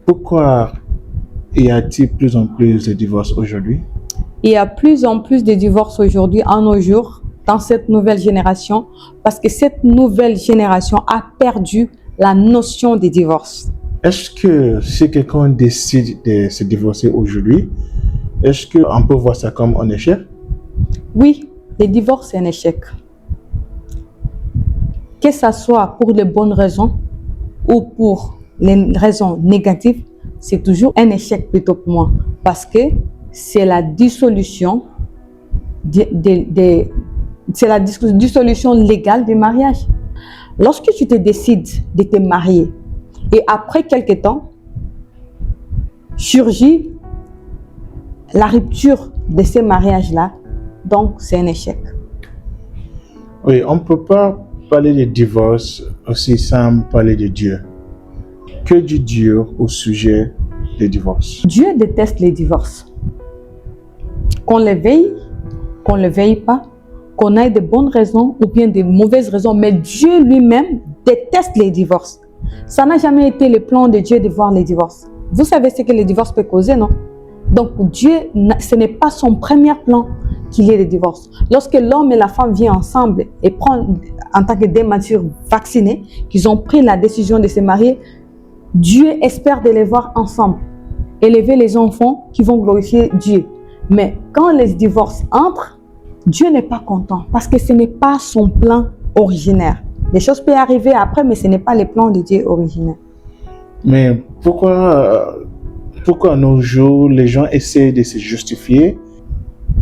Pourquoi y a-t-il plus en plus de divorces aujourd'hui? Il y a plus en plus de divorces aujourd'hui, en nos jours, dans cette nouvelle génération, parce que cette nouvelle génération a perdu la notion des divorces. Est-ce que si quelqu'un décide de se divorcer aujourd'hui, est-ce qu'on peut voir ça comme un échec? Oui, le divorce est un échec. Que ce soit pour les bonnes raisons ou pour les raisons négatives, c'est toujours un échec plutôt pour moi. Parce que c'est la dissolution, dissolution légale du mariage. Lorsque tu te décides de te marier et après quelque temps, surgit la rupture de ce mariage-là, donc c'est un échec. Oui, on ne peut pas parler de divorce aussi sans parler de Dieu. Que dit Dieu au sujet des divorces? Dieu déteste les divorces. Qu'on le veuille pas, qu'on ait de bonnes raisons ou bien de mauvaises raisons, mais Dieu lui-même déteste les divorces. Ça n'a jamais été le plan de Dieu de voir les divorces. Vous savez ce que les divorces peuvent causer, non? Donc Dieu, ce n'est pas son premier plan qu'il y ait des divorces. Lorsque l'homme et la femme viennent ensemble et prennent, en tant que des matures vaccinés, qu'ils ont pris la décision de se marier, Dieu espère de les voir ensemble, élever les enfants qui vont glorifier Dieu. Mais quand les divorces entrent, Dieu n'est pas content parce que ce n'est pas son plan originaire. Des choses peuvent arriver après, mais ce n'est pas le plan de Dieu originaire. Mais pourquoi à nos jours, les gens essaient de se justifier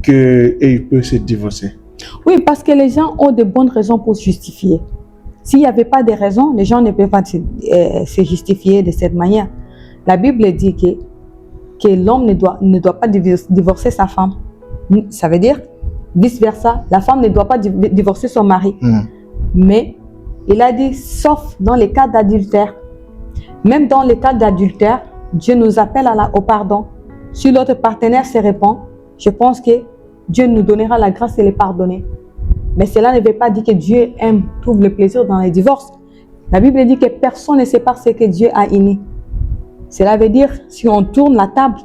qu'ils peuvent se divorcer? Oui, parce que les gens ont de bonnes raisons pour se justifier. S'il n'y avait pas de raisons, les gens ne peuvent pas se justifier de cette manière. La Bible dit que l'homme ne doit pas divorcer sa femme. Ça veut dire, vice-versa, la femme ne doit pas divorcer son mari. Mais il a dit, sauf dans les cas d'adultère. Même dans les cas d'adultère, Dieu nous appelle au pardon. Si l'autre partenaire se répand, je pense que Dieu nous donnera la grâce de les pardonner. Mais cela ne veut pas dire que Dieu trouve le plaisir dans les divorces. La Bible dit que personne ne sépare ce que Dieu a uni. Cela veut dire, si on tourne la table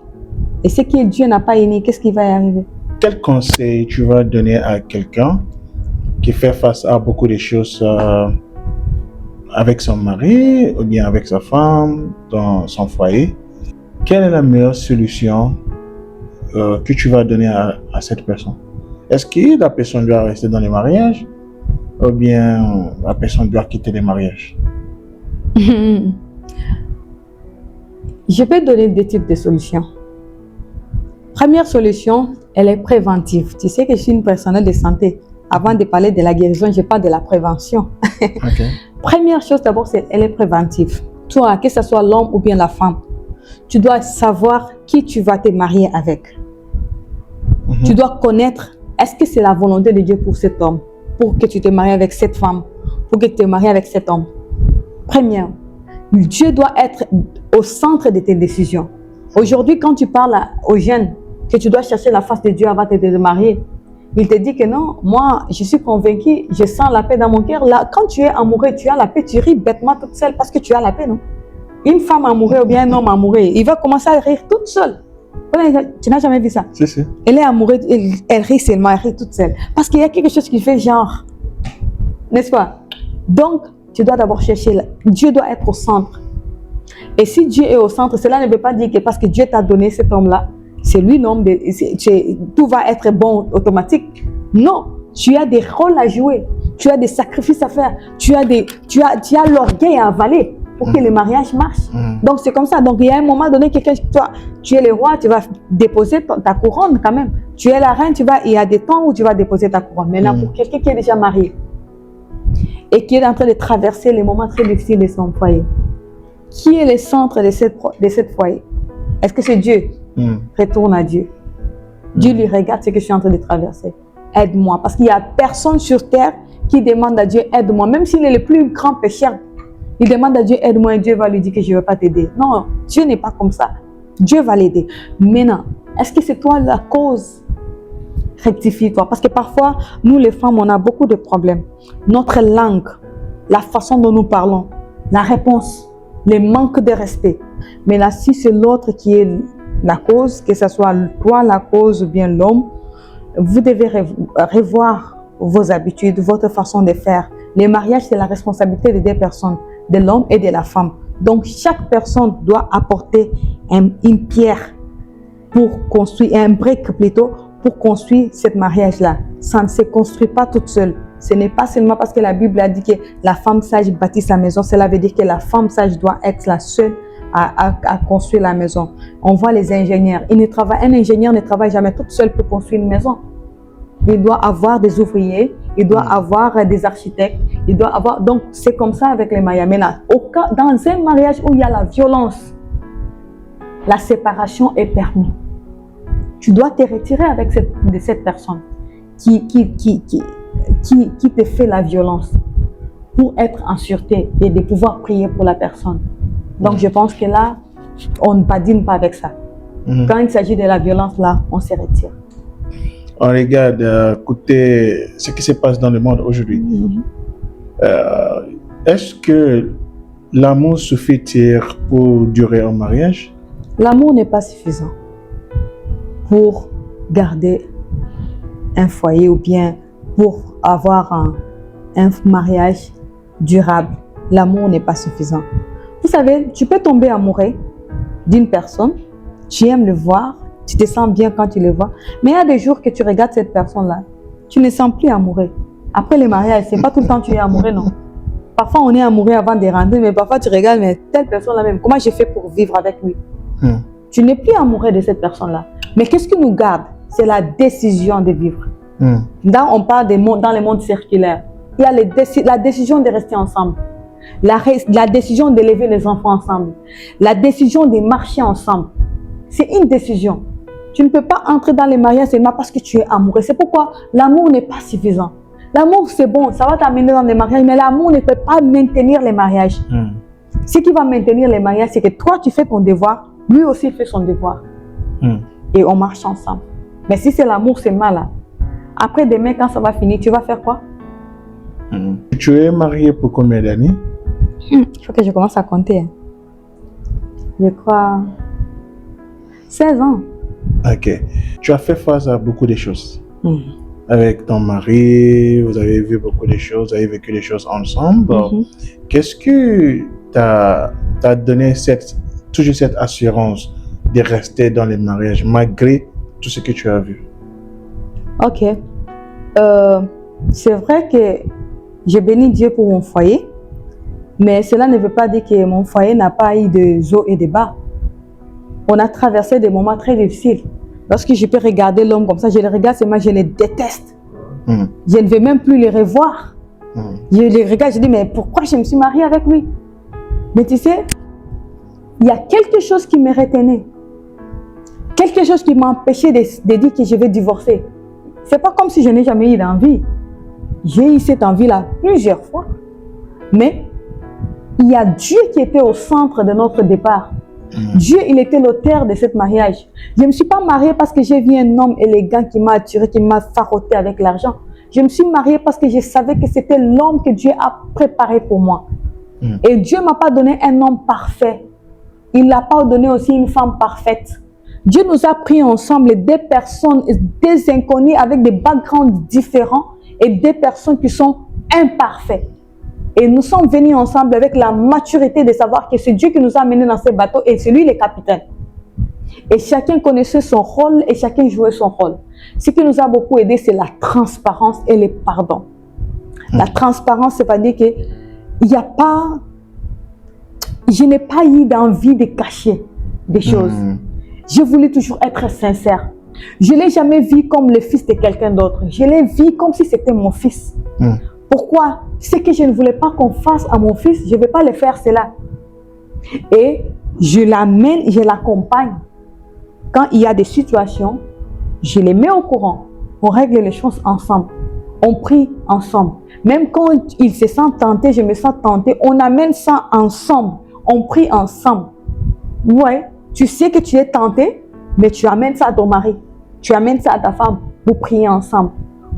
et ce que Dieu n'a pas uni, qu'est-ce qui va y arriver? Quel conseil tu vas donner à quelqu'un qui fait face à beaucoup de choses avec son mari ou bien avec sa femme dans son foyer? Quelle est la meilleure solution que tu vas donner à cette personne? Est-ce que la personne doit rester dans le mariage ou bien la personne doit quitter le mariage? Je peux donner deux types de solutions. Première solution, elle est préventive. Tu sais que je suis une personnelle de santé. Avant de parler de la guérison, je parle de la prévention. Okay. Première chose d'abord, elle est préventive. Toi, que ce soit l'homme ou bien la femme, tu dois savoir qui tu vas te marier avec. Tu dois connaître, est-ce que c'est la volonté de Dieu pour cet homme, pour que tu te maries avec cette femme, pour que tu te maries avec cet homme. Première, Dieu doit être au centre de tes décisions. Aujourd'hui, quand tu parles aux jeunes que tu dois chercher la face de Dieu avant de te marier, il te dit que non, moi, je suis convaincue, je sens la paix dans mon cœur. Là, quand tu es amoureux, tu as la paix, tu ris bêtement toute seule parce que tu as la paix, non? Une femme amoureuse ou bien un homme amoureux, il va commencer à rire toute seule. Tu n'as jamais vu ça? Si, si. Elle est amoureuse, elle rit seulement, elle rit toute seule. Parce qu'il y a quelque chose qui fait genre. N'est-ce pas? Donc, tu dois d'abord chercher, Dieu doit être au centre. Et si Dieu est au centre, cela ne veut pas dire que parce que Dieu t'a donné cet homme-là, c'est lui l'homme, tout va être bon automatique. Non, tu as des rôles à jouer, tu as des sacrifices à faire, tu as l'orgueil à avaler pour que le mariage marche. Donc c'est comme ça. Donc il y a un moment donné, toi, tu es le roi, tu vas déposer ta couronne quand même. Tu es la reine, il y a des temps où tu vas déposer ta couronne. Maintenant, pour quelqu'un qui est déjà marié et qui est en train de traverser les moments très difficiles de son foyer, qui est le centre de cette foyer? Est-ce que c'est Dieu? Retourne à Dieu. Dieu lui regarde ce que je suis en train de traverser. Aide-moi. Parce qu'il n'y a personne sur terre qui demande à Dieu, aide-moi. Même s'il est le plus grand pécheur, il demande à Dieu, aide-moi, et Dieu va lui dire que je ne vais pas t'aider. Non, Dieu n'est pas comme ça. Dieu va l'aider. Maintenant, est-ce que c'est toi la cause? Rectifie-toi. Parce que parfois, nous les femmes, on a beaucoup de problèmes. Notre langue, la façon dont nous parlons, la réponse les manques de respect. Mais là, si c'est l'autre qui est la cause, que ce soit toi la cause ou bien l'homme, vous devez revoir vos habitudes, votre façon de faire. Le mariage, c'est la responsabilité des deux personnes, de l'homme et de la femme. Donc, chaque personne doit apporter une pierre pour construire, un brique plutôt, pour construire ce mariage-là. Ça ne se construit pas toute seule. Ce n'est pas seulement parce que la Bible a dit que la femme sage bâtit sa maison. Cela veut dire que la femme sage doit être la seule à construire la maison. On voit les ingénieurs. Un ingénieur ne travaille jamais toute seule pour construire une maison. Il doit avoir des ouvriers, il doit avoir des architectes, il doit avoir... Donc, c'est comme ça avec les mariages. Maintenant, dans un mariage où il y a la violence, la séparation est permise. Tu dois te retirer de cette personne qui te fait la violence pour être en sûreté et de pouvoir prier pour la personne. Donc, je pense que là, on ne badine pas avec ça. Quand il s'agit de la violence, là, on se retire. On regarde, écoutez, ce qui se passe dans le monde aujourd'hui. Est-ce que l'amour suffit pour durer un mariage? L'amour n'est pas suffisant pour garder un foyer ou bien pour avoir un mariage durable. L'amour n'est pas suffisant. Vous savez, tu peux tomber amoureux d'une personne, tu aimes le voir, tu te sens bien quand tu le vois, mais il y a des jours que tu regardes cette personne-là, tu ne sens plus amoureux. Après le mariage, c'est pas tout le temps que tu es amoureux, non. Parfois, on est amoureux avant de rentrer, mais parfois, tu regardes, mais telle personne-là même, comment j'ai fait pour vivre avec lui? Tu n'es plus amoureux de cette personne-là. Mais qu'est-ce qui nous garde? C'est la décision de vivre. On parle dans le monde circulaire. Il y a la décision de rester ensemble. La décision d'élever les enfants ensemble. La décision de marcher ensemble. C'est une décision. Tu ne peux pas entrer dans les mariages seulement parce que tu es amoureux. C'est pourquoi l'amour n'est pas suffisant. L'amour, c'est bon, ça va t'amener dans les mariages, mais l'amour ne peut pas maintenir les mariages. Ce qui va maintenir les mariages, c'est que toi, tu fais ton devoir, lui aussi fait son devoir. Et on marche ensemble. Mais si c'est l'amour, c'est mal. Là. Après, demain, quand ça va finir, tu vas faire quoi? Tu es marié pour combien d'années? Il faut que je commence à compter. Je crois 16 ans. Ok. Tu as fait face à beaucoup de choses. Avec ton mari, vous avez vu beaucoup de choses, vous avez vécu des choses ensemble. Qu'est-ce que t'a donné toujours cette assurance de rester dans les mariages malgré tout ce que tu as vu? Ok. C'est vrai que j'ai béni Dieu pour mon foyer, mais cela ne veut pas dire que mon foyer n'a pas eu de hauts et de bas. On a traversé des moments très difficiles. Lorsque je peux regarder l'homme comme ça, je le regarde seulement, je le déteste. Je ne veux même plus le revoir. Je le regarde, je dis, mais pourquoi je me suis mariée avec lui? Mais tu sais, il y a quelque chose qui me retenait. Quelque chose qui m'empêchait de dire que je vais divorcer. C'est pas comme si je n'ai jamais eu d'envie. J'ai eu cette envie-là plusieurs fois. Mais il y a Dieu qui était au centre de notre départ. Dieu, il était l'auteur de ce mariage. Je ne me suis pas mariée parce que j'ai vu un homme élégant qui m'a attiré, qui m'a farauté avec l'argent. Je me suis mariée parce que je savais que c'était l'homme que Dieu a préparé pour moi. Et Dieu ne m'a pas donné un homme parfait. Il n'a pas donné aussi une femme parfaite. Dieu nous a pris ensemble des personnes, des inconnus avec des backgrounds différents et des personnes qui sont imparfaites. Et nous sommes venus ensemble avec la maturité de savoir que c'est Dieu qui nous a menés dans ce bateau et c'est lui le capitaine. Et chacun connaissait son rôle et chacun jouait son rôle. Ce qui nous a beaucoup aidé, c'est la transparence et le pardon. La transparence, c'est-à-dire que je n'ai pas eu d'envie de cacher des choses. J'ai voulu toujours être sincère. Je ne l'ai jamais vu comme le fils de quelqu'un d'autre. Je l'ai vu comme si c'était mon fils. Pourquoi? Ce que je ne voulais pas qu'on fasse à mon fils, je ne vais pas le faire cela. Et je l'amène, je l'accompagne. Quand il y a des situations, je les mets au courant. On règle les choses ensemble. On prie ensemble. Même quand il se sent tenté, je me sens tenté, on amène ça ensemble. On prie ensemble. Ouais, tu sais que tu es tenté, mais tu amènes ça à ton mari. Tu amènes ça à ta femme. Vous priez ensemble.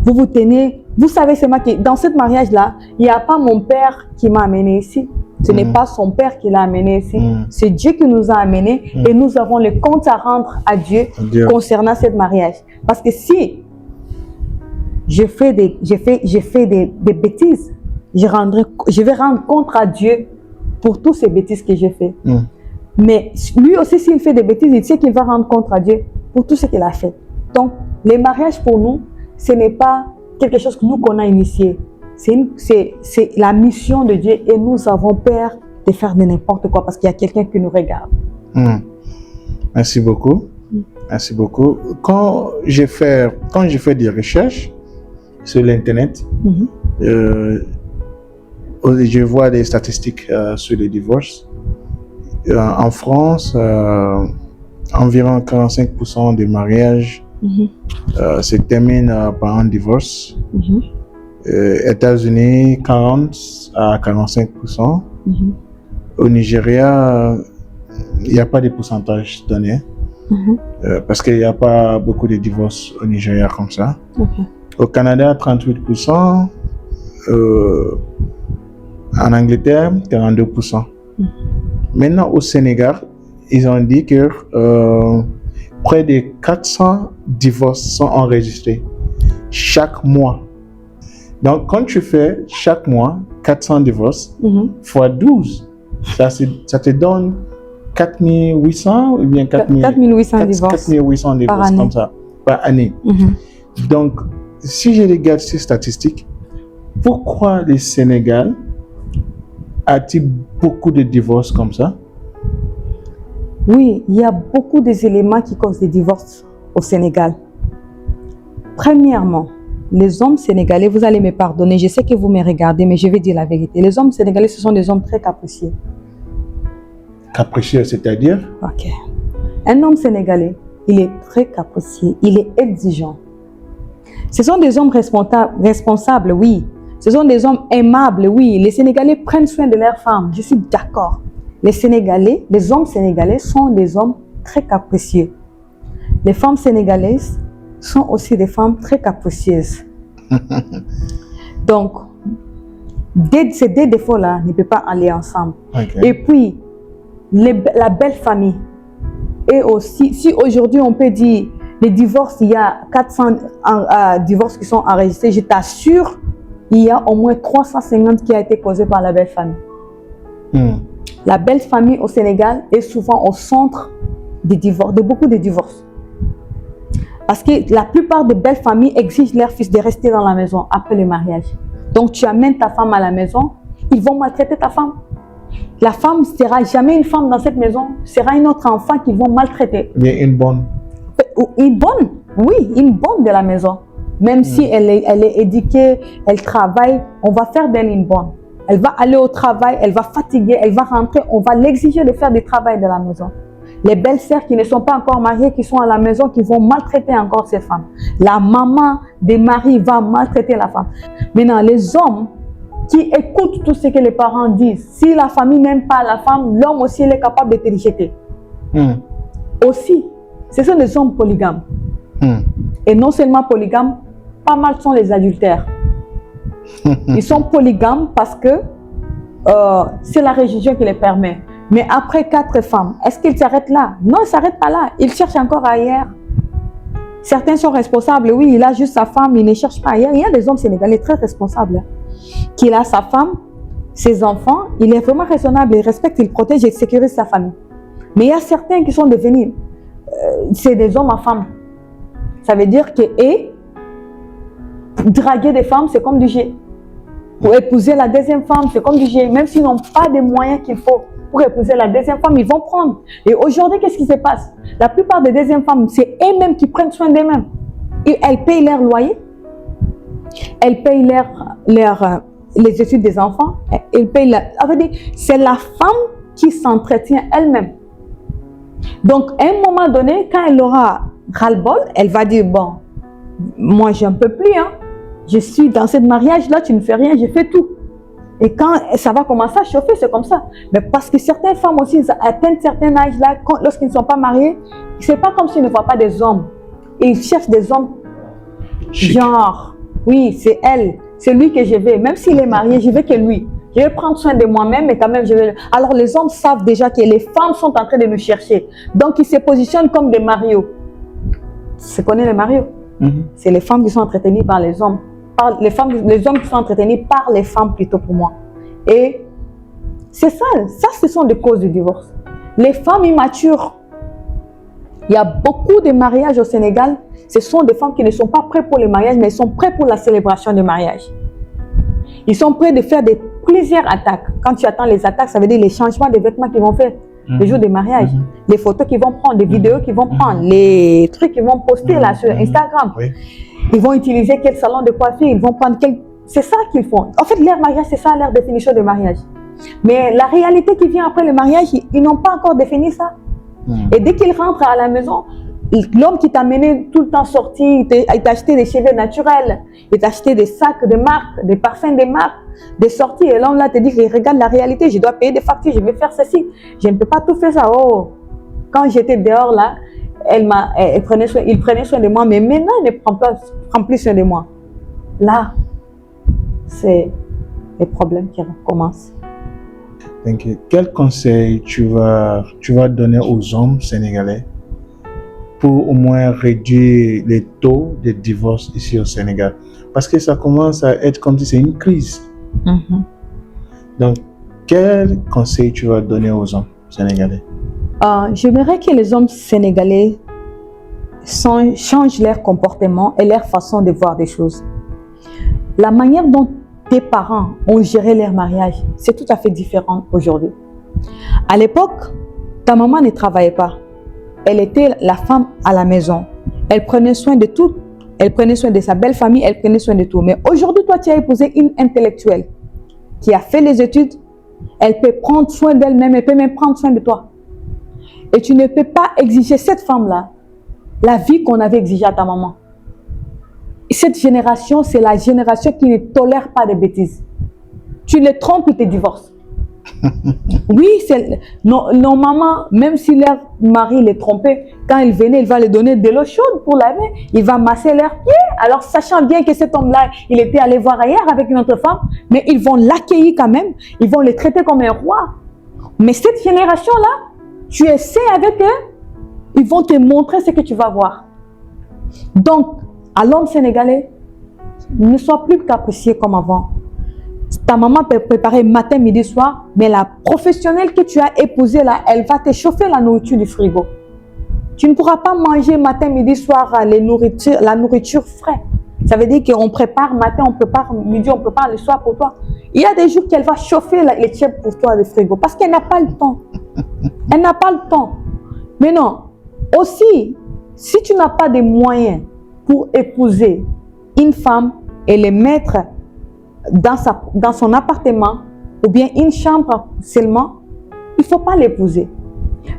Vous vous tenez. Vous savez seulement que dans ce mariage-là, il n'y a pas mon père qui m'a amené ici. Ce n'est pas son père qui l'a amené ici. C'est Dieu qui nous a amenés et nous avons les comptes à rendre à Dieu concernant ce mariage. Parce que si je fais des bêtises, je vais rendre compte à Dieu pour toutes ces bêtises que j'ai fait. Mais lui aussi, s'il fait des bêtises, il sait qu'il va rendre compte à Dieu pour tout ce qu'il a fait. Donc, les mariages pour nous, ce n'est pas quelque chose que nous qu'on a initié. C'est la mission de Dieu et nous avons peur de faire de n'importe quoi parce qu'il y a quelqu'un qui nous regarde. Merci beaucoup. Merci beaucoup. Quand j'ai fait des recherches sur l'Internet, je vois des statistiques sur les divorces. En France, environ 45% des mariages se terminent par un divorce. États-Unis, 40 à 45%. Au Nigeria, il n'y a pas de pourcentage donné. Parce qu'il n'y a pas beaucoup de divorces au Nigeria comme ça. Au Canada, 38%. En Angleterre, 42%. Maintenant, au Sénégal, ils ont dit que près de 400 divorces sont enregistrés chaque mois. Donc, quand tu fais chaque mois 400 divorces fois 12, ça te donne 4800 ou bien 4800 divorces par année. Comme ça, par année. Donc, si je regarde ces statistiques, pourquoi le Sénégal a-t-il beaucoup de divorces comme ça? Oui, il y a beaucoup d'éléments qui causent des divorces au Sénégal. Premièrement, les hommes sénégalais, vous allez me pardonner, je sais que vous me regardez, mais je vais dire la vérité. Les hommes sénégalais, ce sont des hommes très capricieux. Capricieux, c'est-à-dire? Ok. Un homme sénégalais, il est très capricieux, il est exigeant. Ce sont des hommes responsables, oui. Ce sont des hommes aimables, oui. Les Sénégalais prennent soin de leurs femmes, je suis d'accord. Les hommes sénégalais sont des hommes très capricieux. Les femmes sénégalaises sont aussi des femmes très capricieuses. Donc, ces deux défauts-là ne peuvent pas aller ensemble. Et puis, la belle famille. Et aussi, si aujourd'hui on peut dire les divorces, il y a 400 divorces qui sont enregistrés, je t'assure, il y a au moins 350 qui a été causé par la belle famille. La belle famille au Sénégal est souvent au centre des divorces, de beaucoup de divorces. Parce que la plupart des belles familles exigent leurs fils de rester dans la maison après le mariage. Donc tu amènes ta femme à la maison, ils vont maltraiter ta femme. La femme ne sera jamais une femme dans cette maison, sera une autre enfant qu'ils vont maltraiter. Mais une bonne. Une bonne, oui, une bonne de la maison. Même si elle est éduquée, elle travaille, on va faire d'elle une bonne. Elle va aller au travail, elle va fatiguer, elle va rentrer, on va l'exiger de faire du travail de la maison. Les belles-sœurs qui ne sont pas encore mariées, qui sont à la maison, qui vont maltraiter encore ces femmes. La maman des maris va maltraiter la femme. Maintenant, les hommes qui écoutent tout ce que les parents disent, si la famille n'aime pas la femme, l'homme aussi il est capable de te rejeter. Aussi, ce sont des hommes polygames. Et non seulement polygames, pas mal sont les adultères. Ils sont polygames parce que c'est la religion qui les permet. Mais après 4 femmes, est-ce qu'ils s'arrêtent là? Non, ils ne s'arrêtent pas là. Ils cherchent encore ailleurs. Certains sont responsables. Oui, il a juste sa femme, il ne cherche pas ailleurs. Il y a des hommes sénégalais très responsables. Qu'il a sa femme, ses enfants, il est vraiment raisonnable, il respecte, il protège et sécurise sa famille. Mais il y a certains qui sont devenus, c'est des hommes à femmes. Ça veut dire que draguer des femmes, c'est comme du jeu. Pour épouser la deuxième femme, c'est comme du jeu. Même s'ils n'ont pas les moyens qu'il faut pour épouser la deuxième femme, ils vont prendre. Et aujourd'hui, qu'est-ce qui se passe? La plupart des deuxièmes femmes, c'est elles-mêmes qui prennent soin d'elles-mêmes. Et elles payent leur loyer, elles payent les études des enfants, elles payent c'est la femme qui s'entretient elle-même. Donc, à un moment donné, quand elle aura ras-le-bol, elle va dire, bon, moi, j'en peux plus, hein. Je suis dans ce mariage-là, tu ne fais rien, je fais tout. Et quand ça va commencer à chauffer, c'est comme ça. Mais parce que certaines femmes aussi atteignent certains âges-là, lorsqu'ils ne sont pas mariés, c'est pas comme s'ils ne voient pas des hommes. Et ils cherchent des hommes genre, oui, c'est elle, c'est lui que je veux. Même s'il est marié, je veux que lui. Je vais prendre soin de moi-même, mais quand même, je vais... Alors, les hommes savent déjà que les femmes sont en train de nous chercher. Donc, ils se positionnent comme des marios. Tu connais les marios? C'est les femmes qui sont entretenues par les hommes. Les hommes qui sont entretenus par les femmes plutôt pour moi. Et c'est ça, ce sont des causes du divorce. Les femmes immatures. Il y a beaucoup de mariages au Sénégal. Ce sont des femmes qui ne sont pas prêtes pour le mariage, mais elles sont prêtes pour la célébration du mariage. Ils sont prêts de faire plusieurs attaques. Quand tu attends les attaques, ça veut dire les changements de vêtements qu'ils vont faire le jour du mariage. Les photos qu'ils vont prendre, les vidéos qu'ils vont prendre, les trucs qu'ils vont poster là sur Instagram. Oui. Ils vont utiliser quel salon de coiffure, ils vont prendre quel... C'est ça qu'ils font. En fait, leur mariage, c'est ça leur définition de mariage. Mais la réalité qui vient après le mariage, ils n'ont pas encore défini ça. Et dès qu'ils rentrent à la maison, l'homme qui t'a mené tout le temps sorti, il t'a acheté des cheveux naturels, il t'a acheté des sacs de marque, des parfums de marque, des sorties. Et l'homme là te dit, regarde la réalité, je dois payer des factures, je vais faire ceci. Je ne peux pas tout faire ça. Oh, quand j'étais dehors là, il prenait soin de moi, mais maintenant il ne prend plus soin de moi. Là, c'est les problèmes qui recommencent. Donc, quel conseil tu vas donner aux hommes sénégalais pour au moins réduire les taux de divorce ici au Sénégal? Parce que ça commence à être comme si c'est une crise. Donc, quel conseil tu vas donner aux hommes sénégalais? J'aimerais que les hommes sénégalais changent leur comportement et leur façon de voir des choses. La manière dont tes parents ont géré leur mariage, c'est tout à fait différent aujourd'hui. À l'époque, ta maman ne travaillait pas. Elle était la femme à la maison. Elle prenait soin de tout. Elle prenait soin de sa belle famille, elle prenait soin de tout. Mais aujourd'hui, toi, tu as épousé une intellectuelle qui a fait les études. Elle peut prendre soin d'elle-même, elle peut même prendre soin de toi. Et tu ne peux pas exiger cette femme-là la vie qu'on avait exigée à ta maman. Cette génération, c'est la génération qui ne tolère pas de bêtises. Tu les trompes, ils te divorcent. Oui, nos mamans, même si leur mari les trompait, quand il venait, il va les donner de l'eau chaude pour laver. Il va masser leurs pieds. Alors, sachant bien que cet homme-là, il était allé voir ailleurs avec une autre femme, mais ils vont l'accueillir quand même. Ils vont les traiter comme un roi. Mais cette génération-là, tu essaies avec eux, ils vont te montrer ce que tu vas voir. Donc, à l'homme sénégalais, ne sois plus capricieux comme avant. Ta maman peut préparer matin, midi, soir, mais la professionnelle que tu as épousée là, elle va te chauffer la nourriture du frigo. Tu ne pourras pas manger matin, midi, soir la nourriture fraîche. Ça veut dire qu'on prépare matin, on prépare midi, on prépare le soir pour toi. Il y a des jours qu'elle va chauffer les tièdes pour toi, le frigo, parce qu'elle n'a pas le temps. Elle n'a pas le temps. Mais non, aussi, si tu n'as pas de moyens pour épouser une femme et les mettre dans son appartement ou bien une chambre seulement, il ne faut pas l'épouser.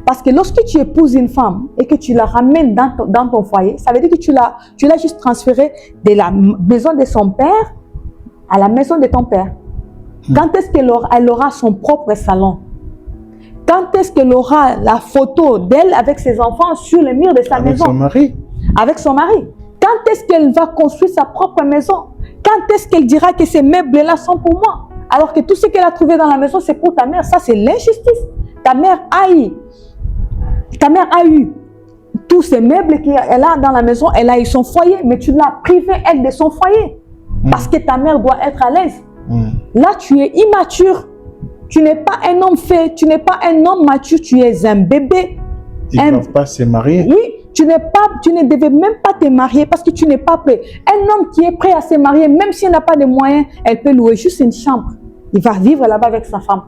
Parce que lorsque tu épouses une femme et que tu la ramènes dans ton foyer, ça veut dire que tu l'as juste transférée de la maison de son père à la maison de ton père. Quand est-ce qu'elle aura son propre salon? Quand est-ce qu'elle aura la photo d'elle avec ses enfants sur le mur de sa maison? Avec son mari. Avec son mari. Quand est-ce qu'elle va construire sa propre maison? Quand est-ce qu'elle dira que ces meubles-là sont pour moi? Alors que tout ce qu'elle a trouvé dans la maison, c'est pour ta mère. Ça, c'est l'injustice. Ta mère a eu tous ces meubles qu'elle a dans la maison. Elle a eu son foyer, mais tu l'as privée, elle, de son foyer. Parce que ta mère doit être à l'aise. Là, tu es immature. Tu n'es pas un homme fait. Tu n'es pas un homme mature. Tu es un bébé. Ils ne peuvent pas se marier. Oui. Tu ne devais même pas te marier parce que tu n'es pas prêt. Un homme qui est prêt à se marier, même s'il n'a pas de moyens, elle peut louer juste une chambre. Il va vivre là-bas avec sa femme.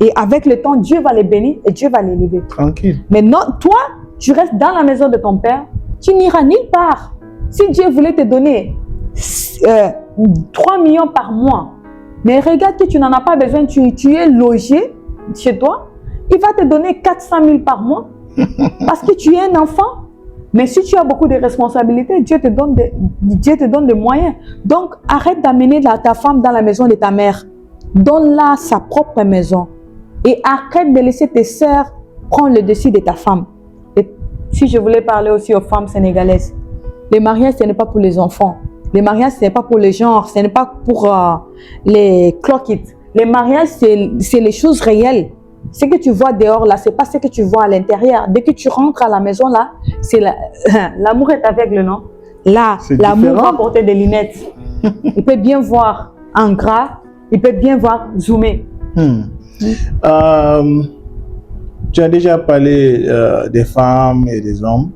Et avec le temps, Dieu va les bénir et Dieu va les lever. Tranquille. Mais non, toi, tu restes dans la maison de ton père, tu n'iras nulle part. Si Dieu voulait te donner 3 millions par mois, mais regarde que tu n'en as pas besoin, tu es logé chez toi, il va te donner 400 000 par mois parce que tu es un enfant. Mais si tu as beaucoup de responsabilités, Dieu te donne des moyens. Donc, arrête d'amener ta femme dans la maison de ta mère. Donne-la sa propre maison. Et arrête de laisser tes sœurs prendre le dessus de ta femme. Et si je voulais parler aussi aux femmes sénégalaises, le mariage, ce n'est pas pour les enfants. Le mariage, ce n'est pas pour les genres. Ce n'est pas pour les clock-it. Les mariages, c'est les choses réelles. Ce que tu vois dehors, là, c'est pas ce que tu vois à l'intérieur. Dès que tu rentres à la maison, là, c'est l'amour est aveugle, non? Là, l'amour va porter des lunettes. Il peut bien voir en gras, il peut bien voir zoomé. Tu as déjà parlé des femmes et des hommes.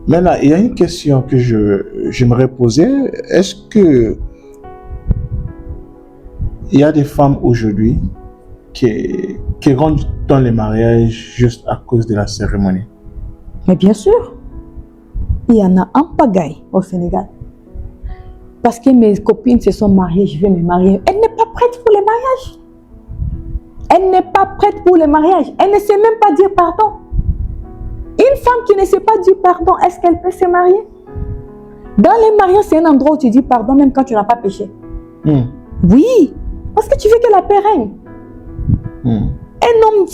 Maintenant, il y a une question que j'aimerais poser. Est-ce que il y a des femmes aujourd'hui qui rentrent dans les mariages juste à cause de la cérémonie? Mais bien sûr, il y en a en pagaille au Sénégal. Parce que mes copines se sont mariées, je vais me marier. Elle n'est pas prête pour les mariages. Elle n'est pas prête pour les mariages. Elle ne sait même pas dire pardon. Une femme qui ne sait pas dire pardon, est-ce qu'elle peut se marier? Dans les mariages, c'est un endroit où tu dis pardon même quand tu n'as pas péché. Oui, parce que tu veux que la paix règne. Un homme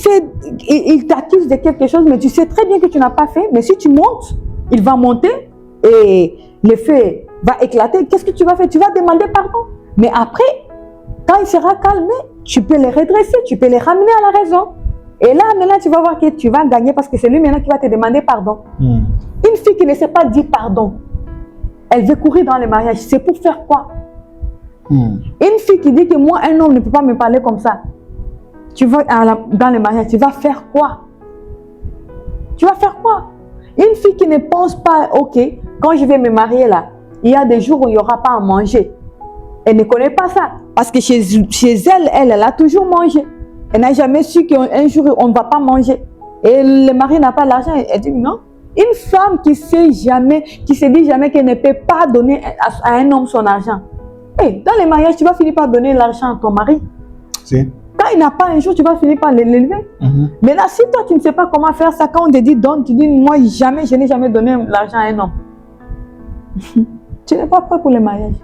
il t'accuse de quelque chose, mais tu sais très bien que tu n'as pas fait. Mais si tu montes, il va monter et le feu va éclater. Qu'est-ce que tu vas faire? Tu vas demander pardon. Mais après, quand il sera calmé, tu peux les redresser, tu peux les ramener à la raison. Et là, maintenant, tu vas voir que tu vas gagner parce que c'est lui maintenant qui va te demander pardon. Une fille qui ne sait pas dire pardon, elle veut courir dans les mariages. C'est pour faire quoi? Une fille qui dit que moi, un homme ne peut pas me parler comme ça. Tu vas dans les mariages, tu vas faire quoi? Tu vas faire quoi? Une fille qui ne pense pas, ok, quand je vais me marier là, il y a des jours où il n'y aura pas à manger. Elle ne connaît pas ça. Parce que chez elle, elle a toujours mangé. Elle n'a jamais su qu'un jour, on ne va pas manger. Et le mari n'a pas l'argent. Elle dit non. Une femme qui se dit jamais qu'elle ne peut pas donner à un homme son argent. Hey, dans les mariages, tu vas finir par donner l'argent à ton mari. Si. Quand il n'a pas un jour, tu vas finir par l'élever. Mais là, si toi, tu ne sais pas comment faire ça, quand on te dit donne, tu dis moi, je n'ai jamais donné l'argent à un homme. Tu n'es pas prêt pour les mariages.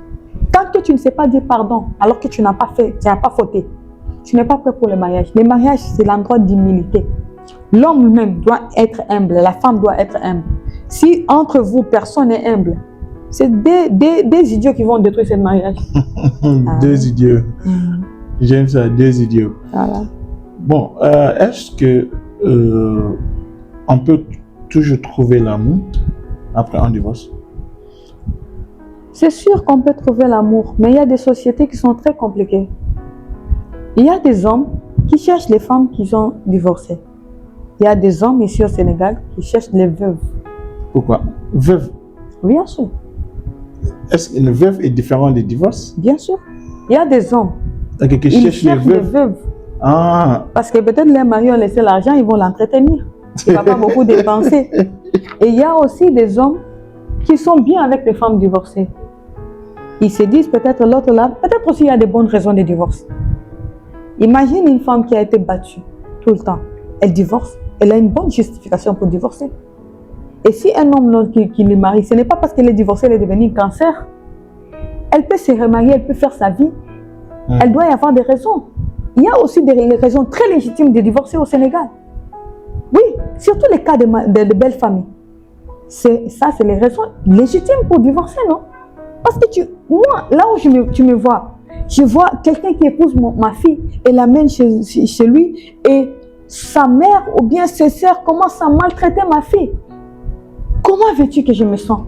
Tant que tu ne sais pas dire pardon, alors que tu n'as pas fait, tu n'as pas fauté, tu n'es pas prêt pour les mariages. Les mariages, c'est l'endroit d'humilité. L'homme même doit être humble, la femme doit être humble. Si entre vous, personne n'est humble, c'est des idiots qui vont détruire ce mariage. Deux idiots. J'aime ça, deux idiots. Voilà. Bon, est-ce que on peut toujours trouver l'amour après un divorce? C'est sûr qu'on peut trouver l'amour, mais il y a des sociétés qui sont très compliquées. Il y a des hommes qui cherchent les femmes qui sont divorcées. Il y a des hommes ici au Sénégal qui cherchent les veuves. Pourquoi? Veuve? Bien sûr. Est-ce qu'une veuve est différente des divorces? Bien sûr. Il y a des hommes qui ils cherchent cherchent les veuves. Ah. Parce que peut-être les maris ont laissé l'argent, ils vont l'entretenir. Il ne va pas beaucoup dépenser. Et il y a aussi des hommes qui sont bien avec les femmes divorcées. Ils se disent peut-être l'autre là, peut-être aussi il y a des bonnes raisons de divorce. Imagine une femme qui a été battue tout le temps. Elle divorce, elle a une bonne justification pour divorcer. Et si un homme qui le marie, ce n'est pas parce qu'elle est divorcée, elle est devenue un cancer. Elle peut se remarier, elle peut faire sa vie. Elle doit y avoir des raisons. Il y a aussi des raisons très légitimes de divorcer au Sénégal. Oui, surtout les cas de belles familles. C'est les raisons légitimes pour divorcer, non? Parce que moi, là où tu me vois, je vois quelqu'un qui épouse ma fille et l'amène chez lui et sa mère ou bien ses sœurs commencent à maltraiter ma fille. Comment veux-tu que je me sens?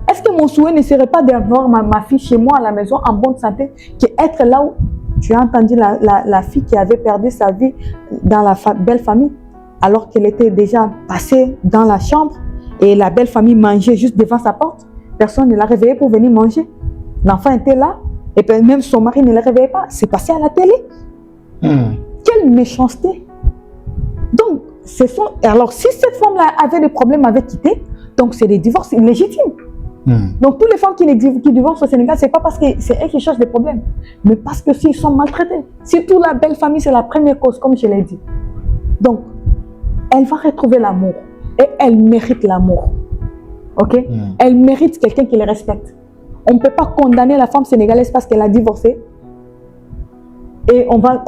Est-ce que mon souhait ne serait pas d'avoir ma fille chez moi à la maison en bonne santé qu'être là où tu as entendu la fille qui avait perdu sa vie dans la belle famille alors qu'elle était déjà passée dans la chambre et la belle famille mangeait juste devant sa porte? Personne ne l'a réveillée pour venir manger. L'enfant était là et puis même son mari ne la réveillait pas. C'est passé à la télé. Quelle méchanceté! Donc, alors si cette femme-là avait des problèmes avec quitter, donc c'est des divorces illégitimes. Donc, toutes les femmes qui divorcent au Sénégal, ce n'est pas parce que c'est elles qui cherchent des problèmes, mais parce que s'ils sont maltraités. Surtout la belle famille, c'est la première cause, comme je l'ai dit. Donc, elle va retrouver l'amour et elle mérite l'amour. Ok? Elle mérite quelqu'un qui les respecte. On ne peut pas condamner la femme sénégalaise parce qu'elle a divorcé et on va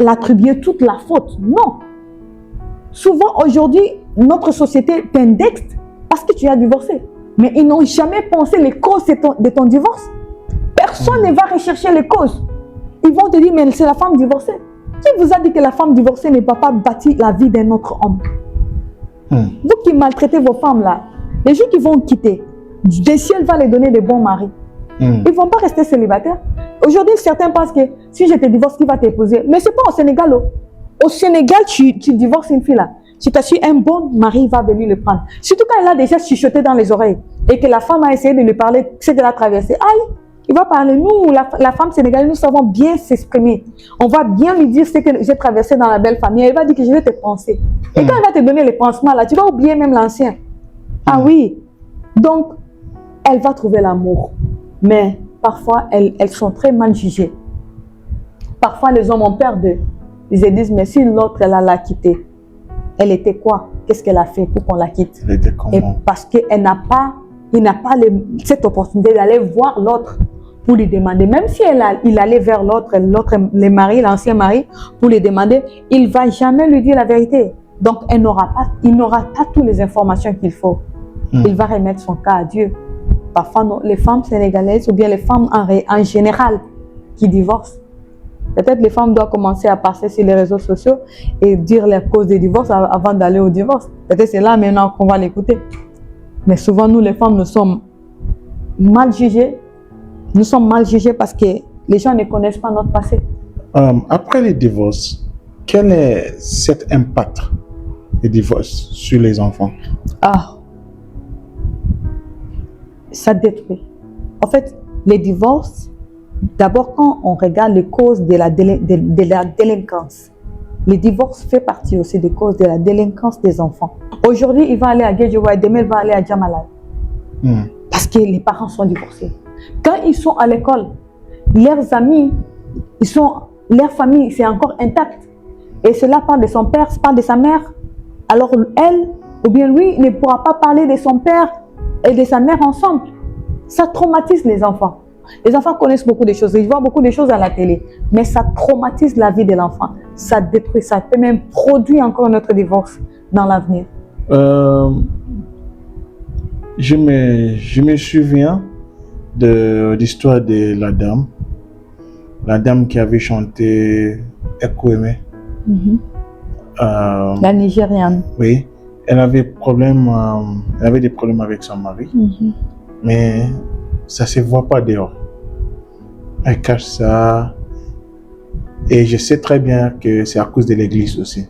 l'attribuer toute la faute. Non. Souvent, aujourd'hui, notre société t'indexe parce que tu as divorcé. Mais ils n'ont jamais pensé les causes de ton divorce. Personne ne va rechercher les causes. ils vont te dire, mais c'est la femme divorcée. Qui vous a dit que la femme divorcée ne va pas bâtir la vie d'un autre homme? Vous qui maltraitez vos femmes là, les gens qui vont quitter, des cieux va les donner des bons maris. Ils ne vont pas rester célibataires. Aujourd'hui, certains pensent que si je te divorce, qui va t'épouser? Mais ce n'est pas au Sénégal. Au Sénégal, tu divorces une fille là. Tu t'assures, un bon mari va venir le prendre. Surtout quand elle a déjà chuchoté dans les oreilles et que la femme a essayé de lui parler, c'est de la traverser. Aïe, il va parler. Nous, la femme sénégalaise, nous savons bien s'exprimer. On va bien lui dire ce que j'ai traversé dans la belle famille. Elle va dire que je vais te penser. Et quand elle va te donner les pansements là, tu vas oublier même l'ancien. Ah oui. Donc, elle va trouver l'amour. Mais parfois, elles sont très mal jugées. Parfois, les hommes ont peur d'eux. Ils se disent, mais si l'autre, elle l'a quitté, elle était quoi? Qu'est-ce qu'elle a fait pour qu'on la quitte? Elle était comment? Et parce qu'il n'a pas cette opportunité d'aller voir l'autre pour lui demander. Même si il allait vers l'autre, l'ancien mari, pour lui demander, il ne va jamais lui dire la vérité. Donc, il n'aura pas toutes les informations qu'il faut. Il va remettre son cas à Dieu. Parfois, non, les femmes sénégalaises ou bien les femmes en général qui divorcent, peut-être les femmes doivent commencer à passer sur les réseaux sociaux et dire les causes des divorces avant d'aller au divorce. Peut-être c'est là maintenant qu'on va l'écouter. Mais souvent, nous les femmes, nous sommes mal jugées. Nous sommes mal jugées parce que les gens ne connaissent pas notre passé. Après les divorces, quel est cet impact des divorces sur les enfants? Ça détruit. En fait, les divorces, d'abord quand on regarde les causes de la délinquance, le divorce fait partie aussi des causes de la délinquance des enfants. Aujourd'hui, il va aller à Guédiawaye, demain, il va aller à Djamalai. Parce que les parents sont divorcés. Quand ils sont à l'école, leurs amis, leur famille, c'est encore intact. Et cela parle de son père, parle de sa mère. Alors elle, ou bien lui, ne pourra pas parler de son père et de sa mère ensemble. Ça traumatise les enfants. Les enfants connaissent beaucoup de choses, ils voient beaucoup de choses à la télé, mais ça traumatise la vie de l'enfant. Ça détruit, ça peut même produire encore notre divorce dans l'avenir. Je me souviens de l'histoire de la dame qui avait chanté Ekoueme. La Nigériane. Oui, elle avait des problèmes avec son mari, mais ça ne se voit pas dehors. Elle cache ça. Et je sais très bien que c'est à cause de l'église aussi.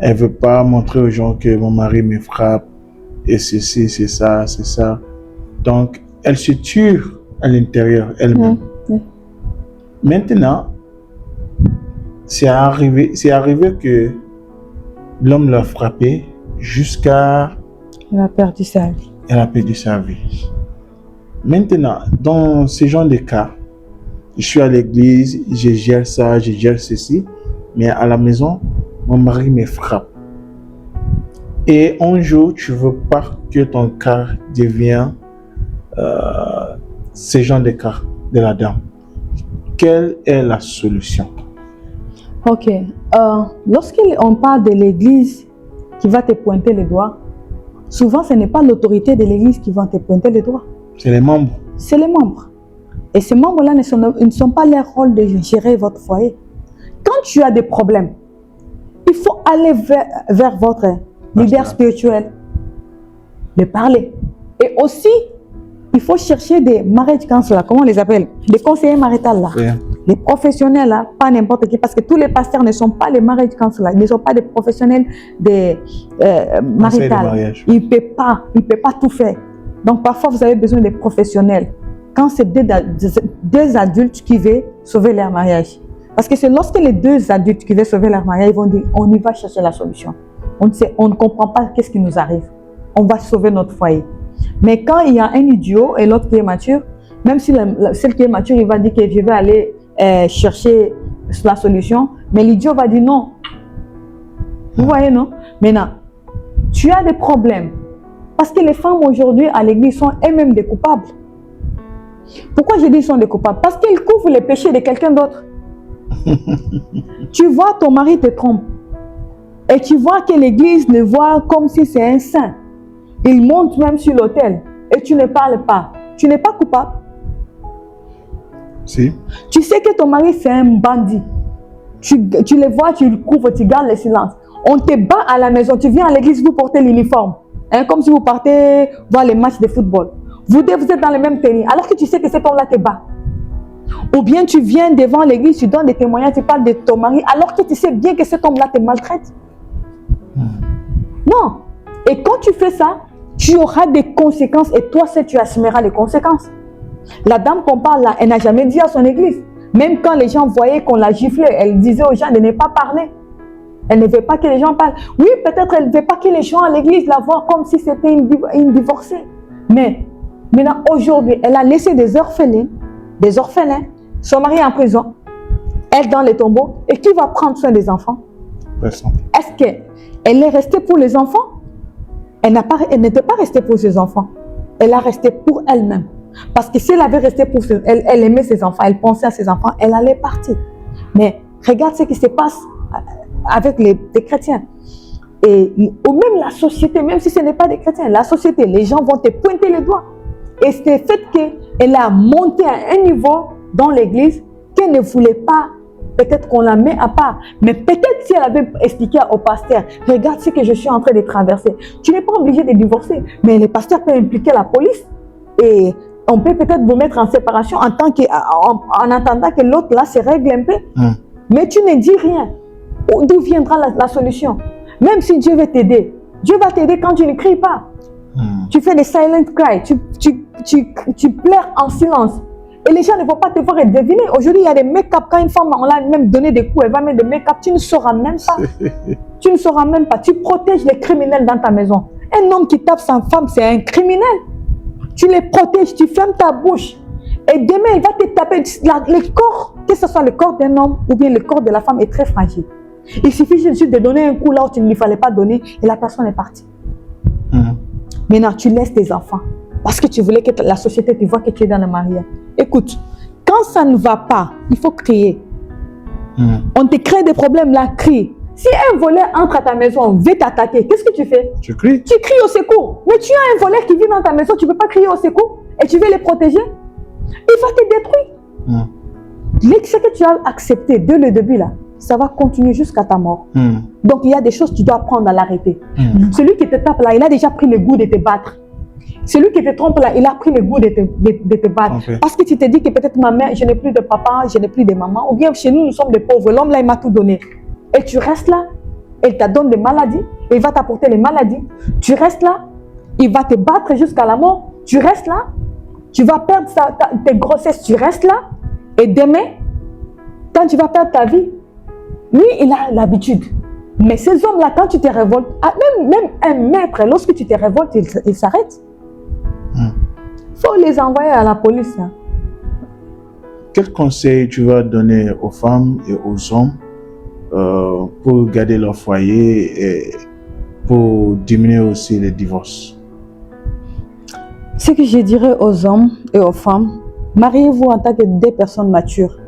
Elle ne veut pas montrer aux gens que mon mari me frappe. Et ceci, c'est ça, c'est ça. Donc, elle se tue à l'intérieur elle-même. Maintenant, c'est arrivé que l'homme l'a frappée jusqu'à... Elle a perdu sa vie. Elle a perdu sa vie. Maintenant, dans ce genre de cas, je suis à l'église, je gère ça, je gère ceci, mais à la maison, mon mari me frappe. Et un jour, tu ne veux pas que ton cas devienne ce genre de cas de la dame. Quelle est la solution? Ok. Lorsqu'on parle de l'église qui va te pointer les doigts, souvent ce n'est pas l'autorité de l'église qui va te pointer les doigts. C'est les membres. C'est les membres. Et ces membres-là ne sont pas leur rôle de gérer votre foyer. Quand tu as des problèmes, il faut aller vers votre leader spirituel, de parler. Et aussi, il faut chercher des marriage counselors, comment on les appelle? Des conseillers maritaux là. Oui. Les professionnels là, pas n'importe qui, parce que tous les pasteurs ne sont pas les marriage counselors, ils ne sont pas des professionnels des maritaux. Ils ne peuvent pas tout faire. Donc parfois, vous avez besoin des professionnels. Quand c'est deux adultes qui veulent sauver leur mariage. Parce que c'est lorsque les deux adultes qui veulent sauver leur mariage, ils vont dire, on y va chercher la solution. On ne comprend pas qu'est-ce qui nous arrive. On va sauver notre foyer. Mais quand il y a un idiot et l'autre qui est mature, même si celle qui est mature, il va dire que je vais aller chercher la solution, mais l'idiot va dire non. Vous voyez, non? Maintenant, tu as des problèmes. Parce que les femmes aujourd'hui à l'église sont elles-mêmes des coupables. Pourquoi je dis sont des coupables? Parce qu'ils couvrent les péchés de quelqu'un d'autre. Tu vois, ton mari te trompe. Et tu vois que l'église le voit comme si c'est un saint. Il monte même sur l'autel. Et tu ne parles pas. Tu n'es pas coupable. Si. Tu sais que ton mari, c'est un bandit. Tu les vois, tu le couvres, tu gardes le silence. On te bat à la maison. Tu viens à l'église, vous portez l'uniforme. Hein, comme si vous partez voir les matchs de football. Vous êtes dans les mêmes tenues, alors que tu sais que cet homme-là te bat. Ou bien tu viens devant l'église, tu donnes des témoignages, tu parles de ton mari, alors que tu sais bien que cet homme-là te maltraite. Non. Et quand tu fais ça, tu auras des conséquences et toi seul, tu assumeras les conséquences. La dame qu'on parle là, elle n'a jamais dit à son église. Même quand les gens voyaient qu'on la giflait, elle disait aux gens de ne pas parler. Elle ne veut pas que les gens parlent. Oui, peut-être elle ne veut pas que les gens à l'église la voient comme si c'était une divorcée. Mais maintenant, aujourd'hui, elle a laissé des orphelins, son mari est en prison, elle dans les tombeaux. Et qui va prendre soin des enfants? Personne. Est-ce qu'elle est restée pour les enfants? Elle n'était pas restée pour ses enfants. Elle a resté pour elle-même. Parce que si elle avait resté pour elle aimait ses enfants, elle pensait à ses enfants, elle allait partir. Mais regarde ce qui se passe avec les chrétiens. Et ou même la société, même si ce n'est pas des chrétiens, la société, les gens vont te pointer les doigts. Et c'est le fait qu'elle a monté à un niveau dans l'église qu'elle ne voulait pas, peut-être qu'on la met à part. Mais peut-être si elle avait expliqué au pasteur, regarde ce que je suis en train de traverser. Tu n'es pas obligé de divorcer, mais le pasteur peut impliquer la police et on peut peut-être vous mettre en séparation en attendant que l'autre là se règle un peu. Mais tu ne dis rien. D'où viendra la solution? Même si Dieu veut t'aider, Dieu va t'aider quand tu ne cries pas. Tu fais des silent cry, tu pleures en silence. Et les gens ne vont pas te voir et deviner. Aujourd'hui, il y a des make-up. Quand une femme, on l'a même donné des coups, elle va mettre des make-up, tu ne sauras même pas. Tu ne sauras même pas. Tu protèges les criminels dans ta maison. Un homme qui tape sa femme, c'est un criminel. Tu les protèges, tu fermes ta bouche. Et demain, il va te taper. Le corps, que ce soit le corps d'un homme ou bien le corps de la femme, est très fragile. Il suffit juste de donner un coup là où tu ne lui fallait pas donner et la personne est partie. Maintenant, tu laisses tes enfants parce que tu voulais que la société te voit que tu es dans le mariage. Écoute, quand ça ne va pas, il faut crier. On te crée des problèmes là, crie. Si un voleur entre à ta maison, veut t'attaquer, qu'est-ce que tu fais? Tu cries. Tu cries au secours. Mais tu as un voleur qui vit dans ta maison, tu ne peux pas crier au secours et tu veux les protéger. Il va te détruire. Ce que tu as accepté dès le début là, ça va continuer jusqu'à ta mort. Donc il y a des choses que tu dois apprendre à l'arrêter. Celui qui te tape là, il a déjà pris le goût de te battre. Celui qui te trompe là, il a pris le goût de te battre. Okay. Parce que tu te dis que peut-être ma mère, je n'ai plus de papa, je n'ai plus de maman. Ou bien chez nous, nous sommes des pauvres. L'homme là, il m'a tout donné. Et tu restes là, il te donne des maladies, il va t'apporter les maladies. Tu restes là, il va te battre jusqu'à la mort. Tu restes là, tu vas perdre tes grossesses, tu restes là. Et demain, quand tu vas perdre ta vie, lui, il a l'habitude. Mais ces hommes-là, quand tu te révoltes, même un maître, lorsque tu te révoltes, il s'arrête. Il faut les envoyer à la police. Hein. Quel conseil tu vas donner aux femmes et aux hommes pour garder leur foyer et pour diminuer aussi les divorces? Ce que je dirais aux hommes et aux femmes, mariez-vous en tant que deux personnes matures.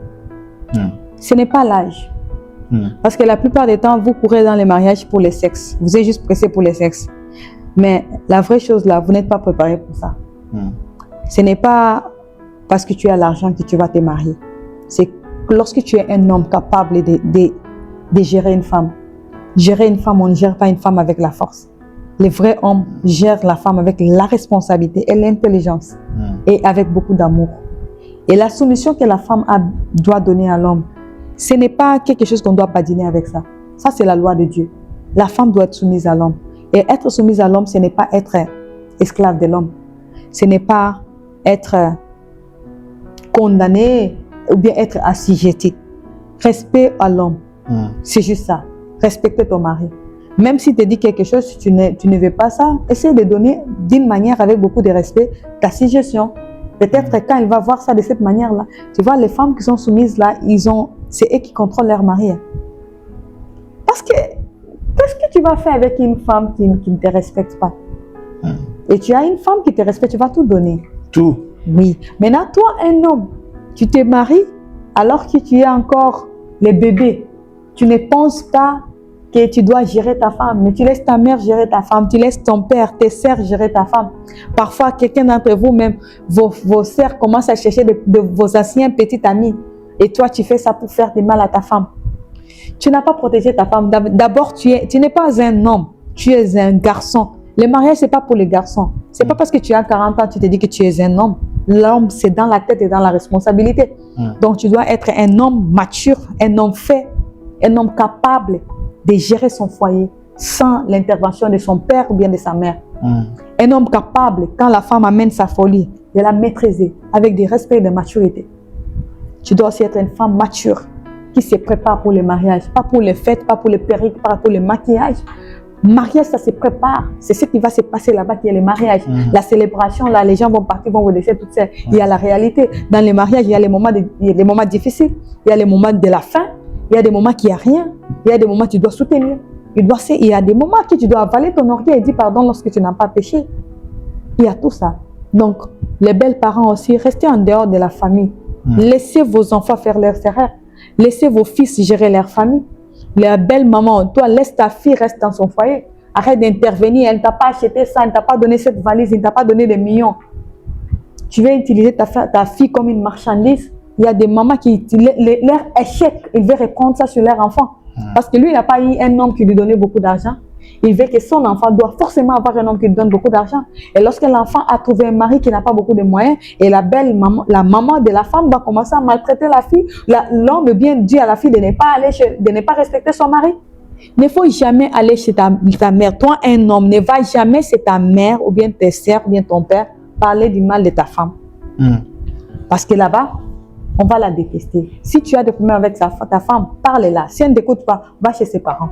Ce n'est pas l'âge. Parce que la plupart des temps, vous courez dans les mariages pour le sexe. Vous êtes juste pressé pour le sexe. Mais la vraie chose là, vous n'êtes pas préparé pour ça. Ce n'est pas parce que tu as l'argent que tu vas te marier. C'est lorsque tu es un homme capable de gérer une femme. Gérer une femme, on ne gère pas une femme avec la force. Les vrais hommes gèrent la femme avec la responsabilité et l'intelligence. Et avec beaucoup d'amour. Et la soumission que la femme doit donner à l'homme, ce n'est pas quelque chose qu'on doit badiner avec ça. Ça, c'est la loi de Dieu. La femme doit être soumise à l'homme. Et être soumise à l'homme, ce n'est pas être esclave de l'homme. Ce n'est pas être condamné ou bien être assujetti. Respect à l'homme. C'est juste ça. Respecter ton mari. Même s'il te dit quelque chose, si tu ne veux pas ça, essaie de donner d'une manière avec beaucoup de respect ta suggestion. Peut-être quand il va voir ça de cette manière-là, tu vois, les femmes qui sont soumises là, c'est eux qui contrôlent leur mari. Parce que, qu'est-ce que tu vas faire avec une femme qui ne te respecte pas? Et tu as une femme qui te respecte, tu vas tout donner. Tout. Oui. Maintenant, toi, un homme, tu te maries alors que tu es encore le bébé. Tu ne penses pas que tu dois gérer ta femme, mais tu laisses ta mère gérer ta femme, tu laisses ton père, tes sœurs gérer ta femme. Parfois, quelqu'un d'entre vous, même vos sœurs, commencent à chercher de vos anciens petits amis. Et toi, tu fais ça pour faire du mal à ta femme. Tu n'as pas protégé ta femme. D'abord, tu n'es pas un homme, tu es un garçon. Le mariage, ce n'est pas pour les garçons. Ce n'est pas parce que tu as 40 ans, tu te dis que tu es un homme. L'homme, c'est dans la tête et dans la responsabilité. Donc, tu dois être un homme mature, un homme fait, un homme capable de gérer son foyer sans l'intervention de son père ou bien de sa mère. Un homme capable, quand la femme amène sa folie, de la maîtriser avec du respect et de maturité. Tu dois aussi être une femme mature qui se prépare pour le mariage, pas pour les fêtes, pas pour les perruques, pas pour le maquillage. Mariage, ça se prépare. C'est ce qui va se passer là-bas qui est le mariage. La célébration, là, les gens vont partir, vont vous laisser toutes seules. Il y a la réalité. Dans les mariages, il y a les moments difficiles, il y a les moments de la fin, il y a des moments qui n'y a rien, il y a des moments que tu dois soutenir. Il y a des moments que tu dois avaler ton orgueil et dire pardon lorsque tu n'as pas péché. Il y a tout ça. Donc, les belles parents aussi, restez en dehors de la famille. Laissez vos enfants faire leurs erreurs. Laissez vos fils gérer leur famille. La belle maman, toi, laisse ta fille rester dans son foyer. Arrête d'intervenir. Elle ne t'a pas acheté ça, elle ne t'a pas donné cette valise, elle ne t'a pas donné des millions. Tu veux utiliser ta fille comme une marchandise. Il y a des mamans qui, leur échec, ils veulent reprendre ça sur leur enfant. Parce que lui, il n'a pas eu un homme qui lui donnait beaucoup d'argent. Il veut que son enfant doit forcément avoir un homme qui lui donne beaucoup d'argent. Et lorsque l'enfant a trouvé un mari qui n'a pas beaucoup de moyens, et la maman de la femme va commencer à maltraiter la fille, l'homme bien dit à la fille de ne pas respecter son mari. Il ne faut jamais aller chez ta mère. Toi, un homme, ne va jamais chez ta mère ou bien tes soeurs ou bien ton père parler du mal de ta femme. Parce que là-bas, on va la détester. Si tu as des problèmes avec ta femme, parle-la. Si elle ne t'écoute pas, va chez ses parents.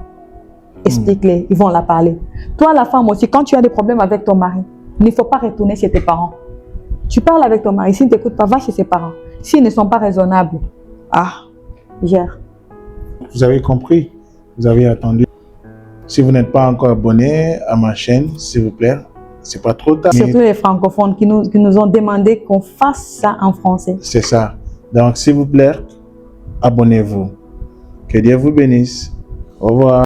Explique-les, ils vont la parler. Toi, la femme aussi, quand tu as des problèmes avec ton mari, il ne faut pas retourner chez tes parents. Tu parles avec ton mari, s'il ne t'écoute pas, va chez ses parents. S'ils ne sont pas raisonnables, gère. Vous avez compris, vous avez attendu. Si vous n'êtes pas encore abonné à ma chaîne, s'il vous plaît, c'est pas trop tard. Surtout les francophones qui nous ont demandé qu'on fasse ça en français. C'est ça. Donc, s'il vous plaît, abonnez-vous. Que Dieu vous bénisse. Au revoir.